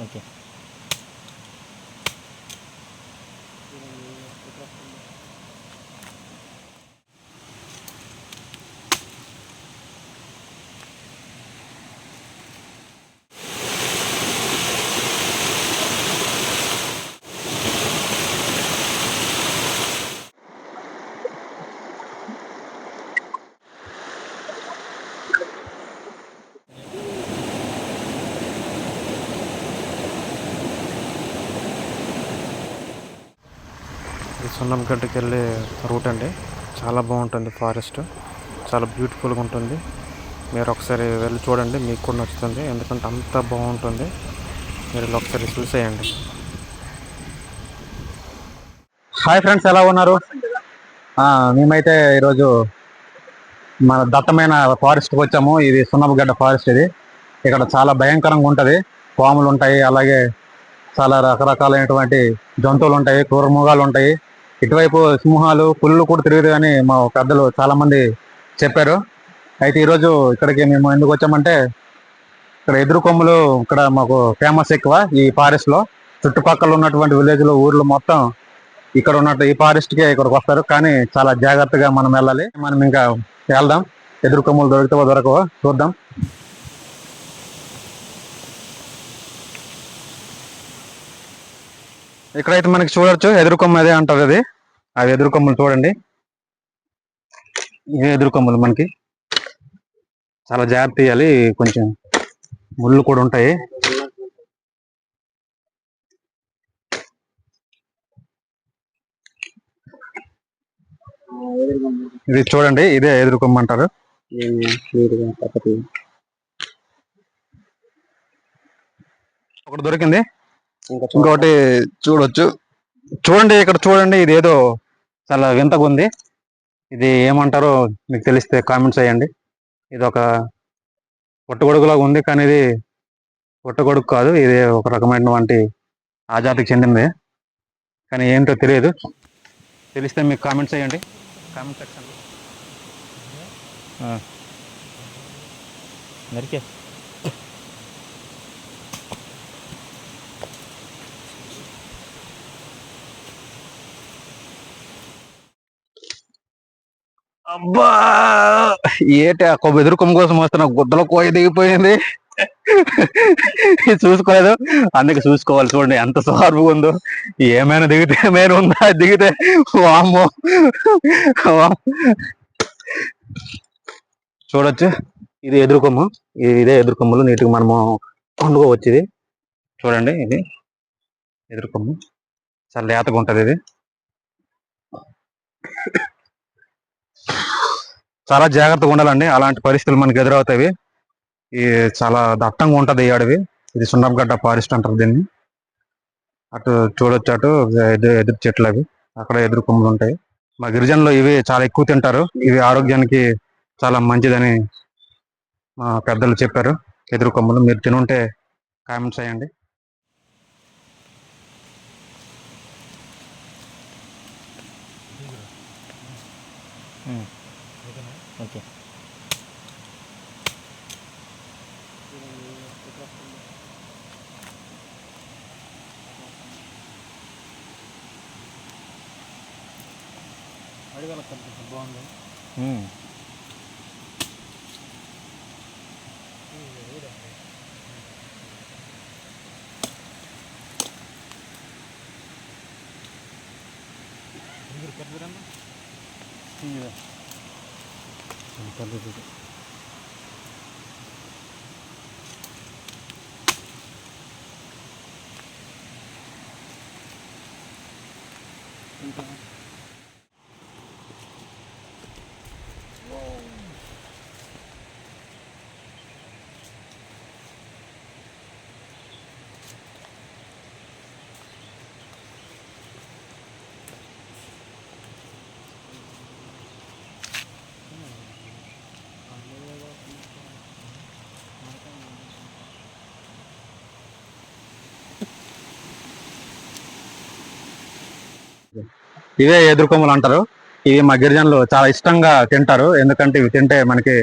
Okay. సున్నంగడ్డకి వెళ్ళే route అండి. చాలా బాగుంటుంది. ఫారెస్ట్ చాలా బ్యూటిఫుల్గా ఉంటుంది. మీరు ఒకసారి వెళ్ళి చూడండి, మీకు కూడా నచ్చుతుంది. ఎందుకంటే అంత బాగుంటుంది. మీరు ఒకసారి చూసేయండి. హాయ్ ఫ్రెండ్స్, ఎలా ఉన్నారు? మేమైతే ఈరోజు మన దట్టమైన ఫారెస్ట్కి వచ్చాము. ఇది సున్నపగడ్డ ఫారెస్ట్. ఇక్కడ చాలా భయంకరంగా ఉంటుంది. పాములు ఉంటాయి, అలాగే చాలా రకరకాలైనటువంటి జంతువులు ఉంటాయి, క్రూర మృగాలు ఉంటాయి. ఇటువైపు సింహాలు, పులులు కూడా తిరుగుతాయి అని మా పెద్దలు చాలా మంది చెప్పారు. అయితే ఈరోజు ఇక్కడికి మేము ఎందుకు వచ్చామంటే, ఇక్కడ ఎదురు కొమ్ములు ఇక్కడ మాకు ఫేమస్ ఎక్కువ ఈ ఫారెస్ట్ లో. చుట్టుపక్కల ఉన్నటువంటి విలేజ్లు, ఊర్లు మొత్తం ఇక్కడ ఉన్నట్టు ఈ ఫారెస్ట్కే ఇక్కడికి వస్తారు. కానీ చాలా జాగ్రత్తగా మనం వెళ్ళాలి. మనం ఇంకా వెళ్దాం. ఎదురు కొమ్ములు దొరుకుతావో దొరకవో చూద్దాం. ఇక్కడైతే మనకి చూడొచ్చు ఎదురు కొమ్మ అదే అంటారు. అది ఎదురు కొమ్ములు చూడండి. ఇవే ఎదురు కొమ్ములు. మనకి చాలా జాగ్రత్త తీయాలి, కొంచెం ముళ్ళు కూడా ఉంటాయి. ఇది చూడండి, ఇదే ఎదురు కొమ్మ అంటారు. ఒకటి దొరికింది, ఇంకొకటి చూడొచ్చు. చూడండి, ఇక్కడ చూడండి. ఇది ఏదో చాలా వింతగా ఉంది. ఇది ఏమంటారో మీకు తెలిస్తే కామెంట్స్ చేయండి. ఇది ఒక పుట్టగొడుగులాగా ఉంది, కానీ ఇది పుట్టగొడుగు కాదు. ఇది ఒక రకమైనటువంటి ఆ జాతికి చెందినది, కానీ ఏంటో తెలియదు. తెలిస్తే మీకు కామెంట్స్ చేయండి కామెంట్ సెక్షన్లో. నరికే అబ్బా, ఏటి ఆ ఎదురు కొమ్మ కోసం వస్తున్న గుద్దలో కోయ దిగిపోయింది. చూసుకోలేదు, అందుకే చూసుకోవాలి. చూడండి ఎంత షార్ప్గా ఉందో. ఏమైనా దిగితే ఏమైనా ఉందా, దిగితే వామ్మో. చూడొచ్చు, ఇది ఎదురు కొమ్మ. ఇదే ఎదురు కొమ్మలు నీటికి మనము వండుకోవచ్చు. ఇది చూడండి, ఇది ఎదురు కొమ్మ. చాలా లేతగా ఉంటది. ఇది చాలా జాగ్రత్తగా ఉండాలండి, అలాంటి పరిస్థితులు మనకి ఎదురవుతాయి. ఈ చాలా దట్టంగా ఉంటది ఈ అడవి. ఇది సున్నపగడ్డ ఫారెస్ట్ అంటారు దీన్ని. అటు చూడొచ్చు, అటు ఎదురు చెట్లు అవి, అక్కడ ఎదురు కొమ్మలు ఉంటాయి. మా గిరిజనులు ఇవి చాలా ఎక్కువ తింటారు. ఇవి ఆరోగ్యానికి చాలా మంచిదని మా పెద్దలు చెప్పారు. ఎదురు కొమ్మలు మీరు తినుంటే కామెంట్స్ చేయండి. ఓకే. బాగుంది. ఇవే ఎదురుకొమ్మలు అంటారు. ఇవి మా గిరిజనులు చాలా ఇష్టంగా తింటారు. ఎందుకంటే ఇవి తింటే మనకి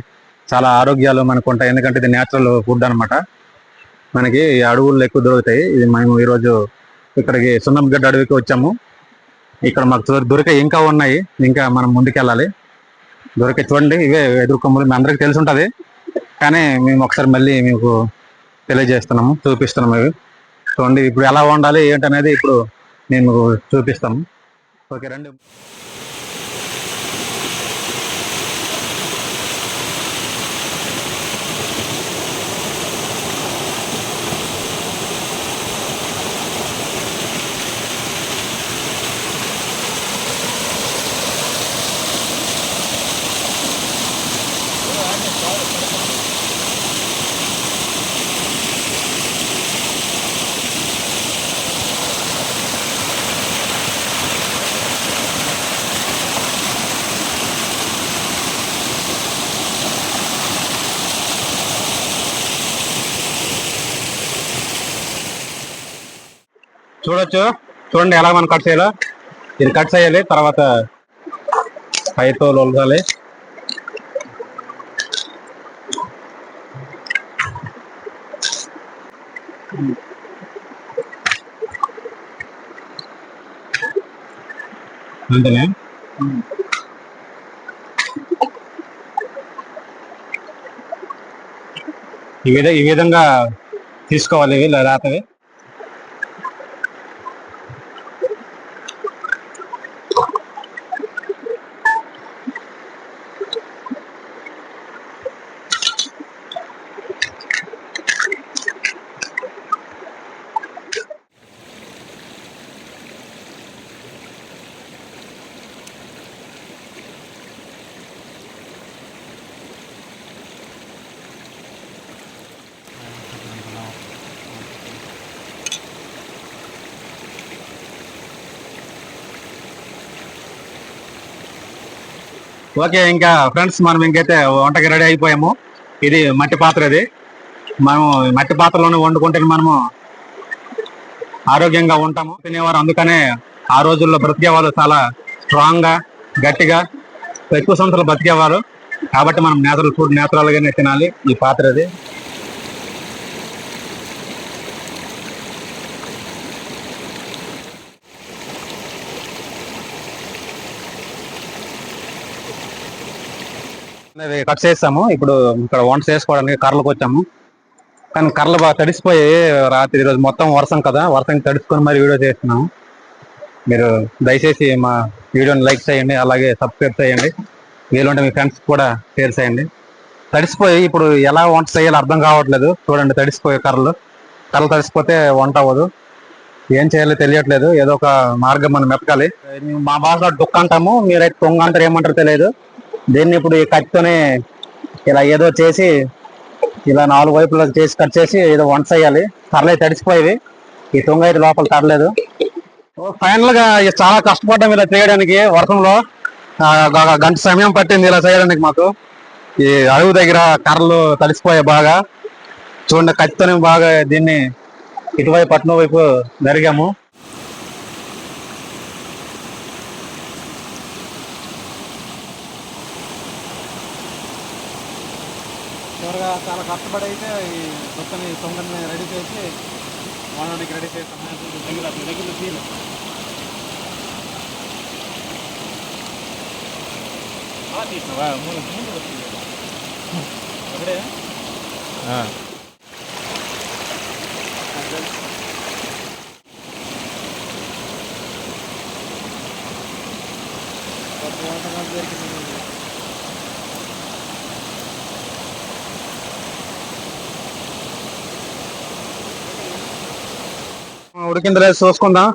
చాలా ఆరోగ్యాలు మనకు ఉంటాయి. ఎందుకంటే ఇది నేచురల్ ఫుడ్ అనమాట. మనకి ఈ అడవుల్లో ఎక్కువ దొరుకుతాయి. ఇది మేము ఈరోజు ఇక్కడికి సున్నపుగడ్డ అడవికి వచ్చాము. ఇక్కడ మాకు దొరికే ఇంకా ఉన్నాయి, ఇంకా మనం ముందుకెళ్ళాలి. దొరికే చూడండి, ఇవే ఎదురు కొమ్మలు. మీ అందరికి తెలిసి ఉంటుంది, కానీ మేము ఒకసారి మళ్ళీ మీకు తెలియజేస్తున్నాము, చూపిస్తున్నాము. ఇవి చూడండి, ఇప్పుడు ఎలా ఉండాలి ఏంటనేది ఇప్పుడు నేను చూపిస్తాము. ఓకే రండి. చూడండి ఎలా మనం కట్ చేయాలో. ఇది కట్ చేయాలి, తర్వాత పైతో లొలగాలి. అంతేనే. ఈ విధంగా తీసుకోవాలి ఇవి రాతవి. ఓకే, ఇంకా ఫ్రెండ్స్ మనం ఇంకైతే వంటకి రెడీ అయిపోయాము. ఇది మట్టి పాత్ర. ఇది మనము మట్టి పాత్రలోనే వండుకుంటే మనము ఆరోగ్యంగా ఉంటాము తినేవారు. అందుకనే ఆ రోజుల్లో బ్రతికేవాళ్ళు చాలా స్ట్రాంగ్ గా, గట్టిగా, ఎక్కువ సంవత్సరాలు బతికేవారు. కాబట్టి మనం నేచురల్ ఫుడ్ నేచురల్ గానే తినాలి. ఈ పాత్ర ఇది. కట్ చేస్తాము. ఇప్పుడు ఇక్కడ వంట చేసుకోవడానికి కర్రలకు వచ్చాము, కానీ కర్రలు బాగా తడిసిపోయి రాత్రి ఈరోజు మొత్తం వర్షం కదా, వర్షం తడుచుకొని మరి వీడియో చేస్తున్నాము. మీరు దయచేసి మా వీడియోని లైక్ చేయండి, అలాగే సబ్స్క్రైబ్ చేయండి. వీలుంటే మీ ఫ్రెండ్స్ కూడా షేర్ చేయండి. తడిసిపోయి ఇప్పుడు ఎలా వంట చేయాలో అర్థం కావట్లేదు. చూడండి, తడిసిపోయే కర్రలు తడిసిపోతే వంట అవ్వదు. ఏం చేయాలో తెలియట్లేదు. ఏదో ఒక మార్గం మనం మెతకాలి. మా భాషలో డుక్క అంటాము, మీరైతే తొంగ అంటారు, ఏమంటారు తెలియదు. దీన్ని ఇప్పుడు ఈ కత్తితోనే ఇలా ఏదో చేసి ఇలా 4 వైపులా చేసి కట్ చేసి ఏదో వంట చేయాలి. కర్రలు తడిసిపోయేవి, ఈ తొంగ అయితే లోపల తరలేదు. ఫైనల్ గా చాలా కష్టపడ్డాం ఇలా చేయడానికి. వర్షంలో గంట సమయం పట్టింది ఇలా చేయడానికి మాకు. ఈ అడుగు దగ్గర కర్రలు తడిసిపోయాయి బాగా. చూడండి, కత్తితోనే బాగా దీన్ని ఇటువైపు పట్నం వైపు జరిగాము. చివరిగా చాలా కష్టపడి అయితే ఈ మొత్తం ఈ తొంగని రెడీ చేసి వాడడానికి రెడీ చేస్తాం. దగ్గర తీరు తీసినవా ముందు అక్కడే ఉడికింది లేదు చూసుకుందాం.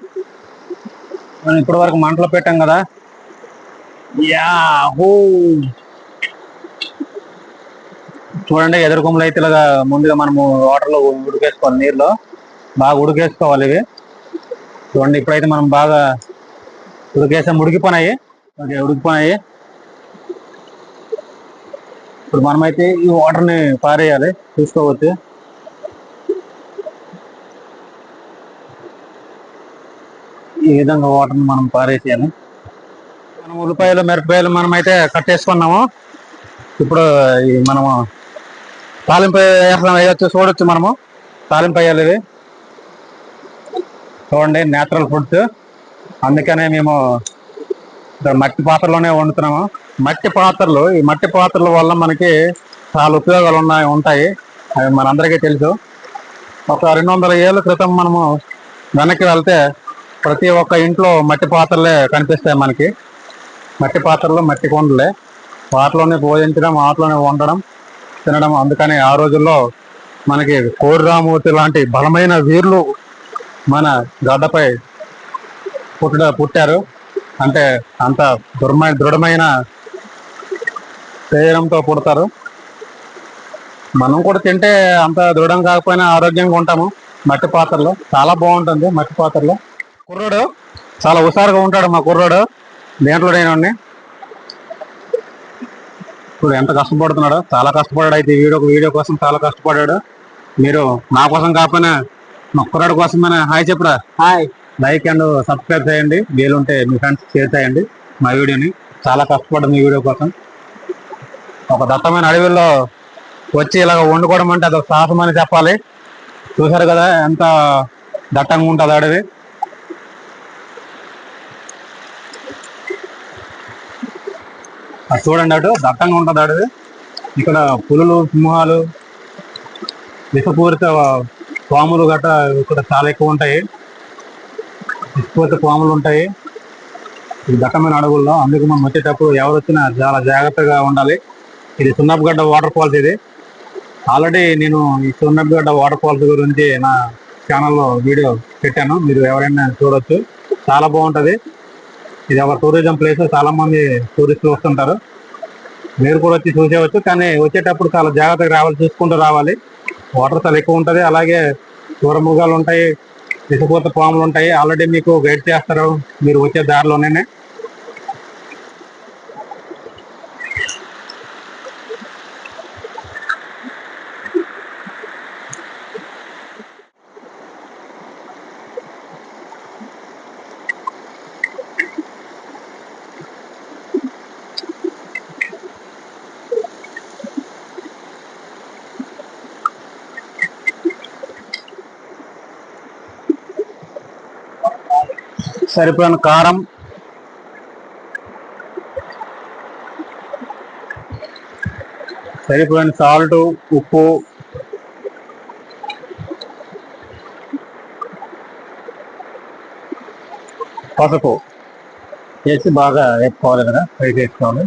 మనం ఇప్పటి వరకు మంటలో పెట్టాం కదా. యాహూ, చూడండి, ఎదురు కొమ్మలు అయితే ఇలాగా ముందుగా మనము వాటర్లో ఉడికేసుకోవాలి, నీరులో బాగా ఉడికేసుకోవాలి ఇవి. చూడండి, ఇప్పుడైతే మనం బాగా ఉడికేసాం, ఉడికిపోయినాయి. ఓకే, ఉడికిపోయినాయి. ఇప్పుడు మనమైతే ఈ వాటర్ని పారేయాలి, చూసుకోవచ్చు. ఈ విధంగా వాటర్ని మనం పారేసేయాలి. మనం ఉల్లిపాయలు మిరపకాయలు మనమైతే కట్ చేసుకున్నాము. ఇప్పుడు మనము తాలింపు వేయచ్చు, చూడొచ్చు మనము. తాలింపు వేయాలి ఇవి. చూడండి నేచురల్ ఫుడ్స్, అందుకనే మేము మట్టి పాత్రలోనే వండుతున్నాము. ఈ మట్టి పాత్రల వల్ల మనకి చాలా ఉపయోగాలు ఉంటాయి. అవి మనందరికీ తెలుసు. ఒక 200 ఏళ్ళ క్రితం మనము వెనక్కి వెళ్తే ప్రతి ఒక్క ఇంట్లో మట్టి పాత్రలే కనిపిస్తాయి మనకి. మట్టి పాత్రలు, మట్టి కుండలే, వాటిలోనే భోజించడం, వాటిలోనే వండడం, తినడం. అందుకని ఆ రోజుల్లో మనకి కోడి రామూర్తి లాంటి బలమైన వీరులు మన గడ్డపై పుట్టారు. అంటే అంత దృఢమైన శరీరంతో పుడతారు. మనం కూడా తింటే అంత దృఢం కాకపోయినా ఆరోగ్యంగా ఉంటాము. మట్టి పాత్రలో చాలా బాగుంటుంది. మట్టి పాత్రలో కుర్రోడు చాలా హుషారుగా ఉంటాడు. మా కుర్రోడు దేంట్లో నేను ఇప్పుడు ఎంత కష్టపడుతున్నాడో, చాలా కష్టపడాడు. అయితే వీడియో కోసం చాలా కష్టపడ్డాడు. మీరు నా కోసం కాకపోయినా మా కుర్రాడు కోసమైనా హాయ్ చెప్పురా. హాయ్. లైక్ అండ్ సబ్స్క్రైబ్ చేయండి. వీలుంటే మీ ఫ్రెండ్స్ షేర్ చేయండి మా వీడియోని. చాలా కష్టపడ్డాం ఈ వీడియో కోసం. ఒక దట్టమైన అడవిలో వచ్చి ఇలాగ వండుకోవడం అంటే అదొక సాహసం అని చెప్పాలి. చూసారు కదా ఎంత దట్టంగా ఉంటుంది అడవి. అది చూడండి, అటు దట్టంగా ఉంటుంది అడవి. ఇక్కడ పులులు, సింహాలు, విషపూరిత పాములు గట్రా ఇక్కడ చాలా ఎక్కువ ఉంటాయి. విషపూరిత పాములు ఉంటాయి ఈ దట్టమైన అడవుల్లో. అందుకు మనం వచ్చేటప్పుడు ఎవరు వచ్చినా చాలా జాగ్రత్తగా ఉండాలి. ఇది సున్నపుగడ్డ వాటర్ ఫాల్స్. ఇది ఆల్రెడీ నేను ఈ సున్నపుగడ్డ వాటర్ ఫాల్స్ గురించి నా ఛానల్లో వీడియో పెట్టాను, మీరు ఎవరైనా చూడొచ్చు. చాలా బాగుంటుంది. ఇది ఒక టూరిజం ప్లేస్, చాలా మంది టూరిస్టులు వస్తుంటారు. మీరు కూడా వచ్చి చూసేవచ్చు. కానీ వచ్చేటప్పుడు చాలా జాగ్రత్తగా రావాలి, చూసుకుంటూ రావాలి. వాటర్ చాలా ఎక్కువ ఉంటుంది. అలాగే క్రూరమృగాలు ఉంటాయి, విషపూరిత పాములు ఉంటాయి. ఆల్రెడీ మీకు గైడ్ చేస్తారు మీరు వచ్చే దారిలోనే. సరిపోయిన కారం, సరిపోయిన సాల్ట్, ఉప్పు, పసుపు వేసి బాగా వేసుకోవాలి కదా, ఫ్రై చేసుకోవాలి.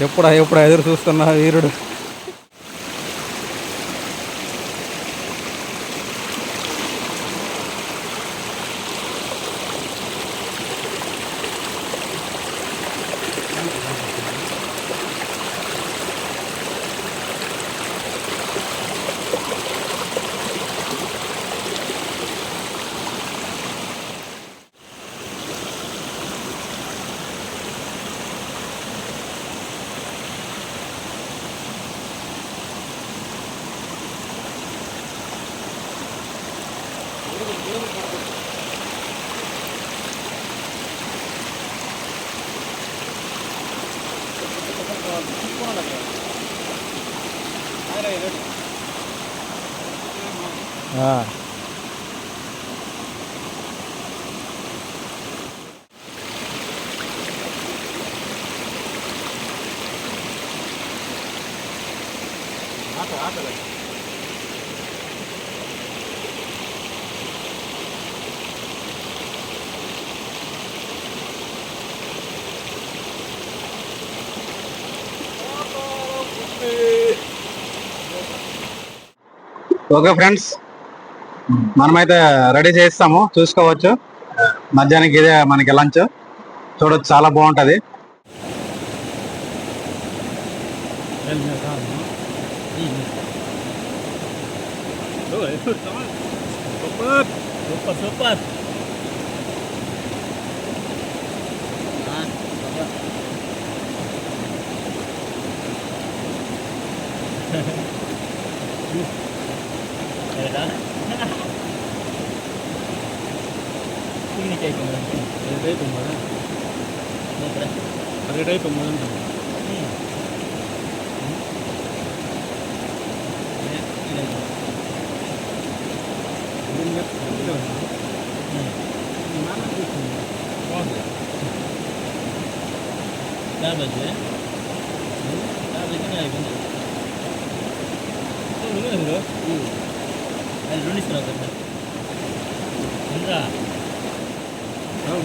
ఎప్పుడు ఎదురు చూస్తున్నా వీరుడు. ఓకే ఫ్రెండ్స్, మనమైతే రెడీ చేస్తాము, చూసుకోవచ్చు. మధ్యాహ్నానికి ఇదే మనకి లంచ్. చూడొచ్చు, చాలా బాగుంటుంది. Ada. Ini kayak gimana? Ada itu mana? Berapa? Ada itu mana? Ini. Ini. Ini itu. Mana itu? Oh. Dah baca. Dah baca ni lagi ni. Oh, dulu dulu. Ada dulu ni surat apa? Enggak. Oh.